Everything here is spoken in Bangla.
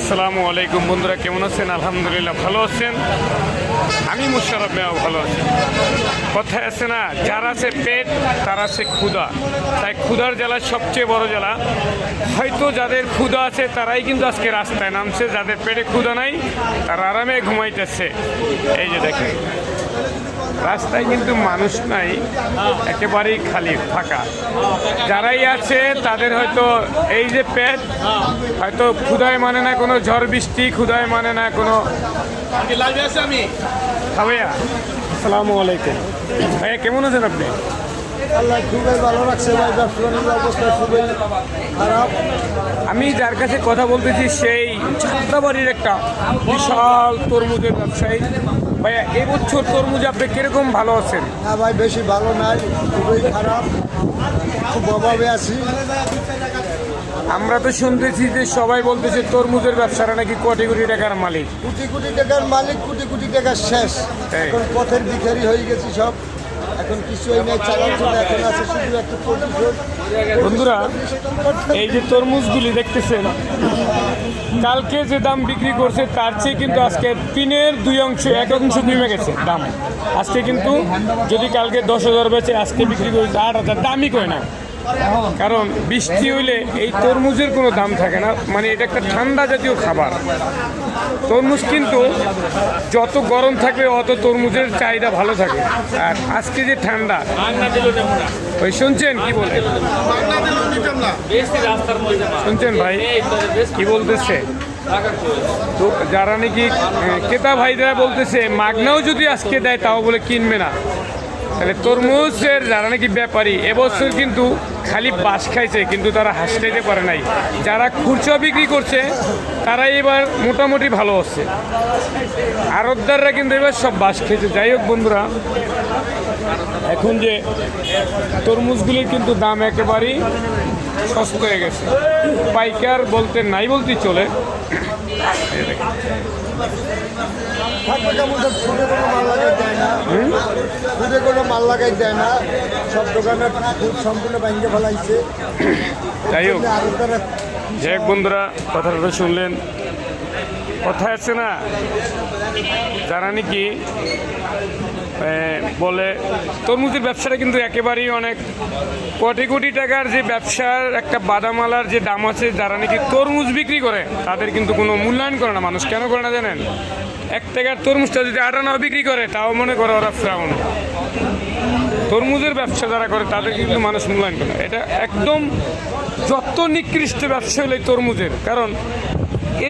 আসসালামু আলাইকুম বন্ধুরা, কেমন আছেন? আলহামদুলিল্লাহ ভালো আছেন। আমি মুশারফ ভাইও ভালো আছি। কথায় আছে না, যার আছে পেট তার আছে ক্ষুধা। তাই ক্ষুধার জ্বালা সবচেয়ে বড় জ্বালা। হয়তো যাদের ক্ষুধা আছে তারাই কিন্তু আজকে রাস্তায় নামছে, যাদের পেটে ক্ষুধা নাই তারা আরামে ঘুমাইতেছে। এই যে দেখেন, রাস্তায় কিন্তু মানুষ নাই, একেবারেই খালি ফাঁকা। যারাই আছে তাদের হয়তো এই যে পেট, হয়তো ক্ষুধায় মানে না কোনো ঝড় বৃষ্টি, ক্ষুধায় মানে না কোনো। ভাইয়া আসসালামু আলাইকুম। ভাইয়া কেমন আছেন আপনি? আল্লাহ খুবই ভালো রাখছে ভাই, ব্যবসার অবস্থা খুবই খারাপ। আমি যার কাছে কথা বলতেছি সেই যাত্রাবাড়ির একটা বিশাল তরমুজের ব্যবসায়ী। ভাইয়া এবছর তরমুজ আপনি কিরকম ভালো আছেন? না ভাই, বেশি ভালো নাই, খুবই খারাপ, খুব অভাবে আছি। আমরা তো শুনতেছি যে সবাই বলতেছে তরমুজের ব্যবসাটা নাকি কোটি কোটি টাকার মালিক। কোটি কোটি টাকার মালিক, কোটি কোটি টাকার শেষ। এখন পথের ভিখারি হয়ে গেছি সব। এখন কিছুই নেই, চালাচ্ছিল। এখন আছে শুধু একটা প্রতিশোধ। বন্ধুরা, এই যে তরমুজগুলি দেখতেছেন, কালকে যে দাম বিক্রি করছে তার চেয়ে কিন্তু আজকে 1 অংশ কমে গেছে দাম। আজকে কিন্তু যদি কালকে 10,000 বেচে, আজকে বিক্রি করছে 8,000। দামই কয় না, কারণ বৃষ্টি হইলে এই তরমুজের কোনো দাম থাকে না। মানে এটা একটা ঠান্ডা জাতীয় খাবার। তরমুজ কিন্তু যত গরম থাকবে অত তরমুজের চাহিদা ভালো থাকে। আর আজকে যে ঠান্ডা, ওই শুনছেন কি বলে? শুনছেন ভাই কি বলতেছে? তো যারা নাকি ক্রেতা ভাইরা বলতেছে মাগনাও যদি আজকে দেয় তাও বলে কিনবে না। তাহলে তরমুজের যারা নাকি ব্যাপারী এবছর কিন্তু খালি বাস খাইছে, কিন্তু তারা হাঁস খাইতে পারে নাই। যারা খুচরা বিক্রি করছে তারাই এবার মোটামুটি ভালো হচ্ছে, আড়তদাররা কিন্তু এবার সব বাস খেয়েছে। যাই হোক বন্ধুরা, এখন যে তরমুজগুলির কিন্তু দাম একেবারেই সস্তা হয়ে গেছে। পাইকার বলতে নাই বলতেই চলে। খুদে কোনো মাল লাগাই দেয় না, সব দোকানে খুব সম্পূর্ণ ব্যাংকে ফেলাইছে। যাই হোক বন্ধুরা, কথাটা শুনলেন। কথা আছে না, যারা নাকি বলে তরমুজের ব্যবসাটা কিন্তু একেবারেই অনেক কোটি কোটি টাকার যে ব্যবসার একটা বাদামালার যে দাম আছে, যারা নাকি তরমুজ বিক্রি করে তাদের কিন্তু কোনো মূল্যায়ন করে না মানুষ। কেন করে না জানেন? 1 টাকার তরমুজটা যদি 8 বিক্রি করে তাও মনে করে ওরা ফ্রাউন। তরমুজের ব্যবসা যারা করে তাদের কিন্তু মানুষ মূল্যায়ন করে না। এটা একদম যত নিকৃষ্ট ব্যবসা হলো তরমুজের। কারণ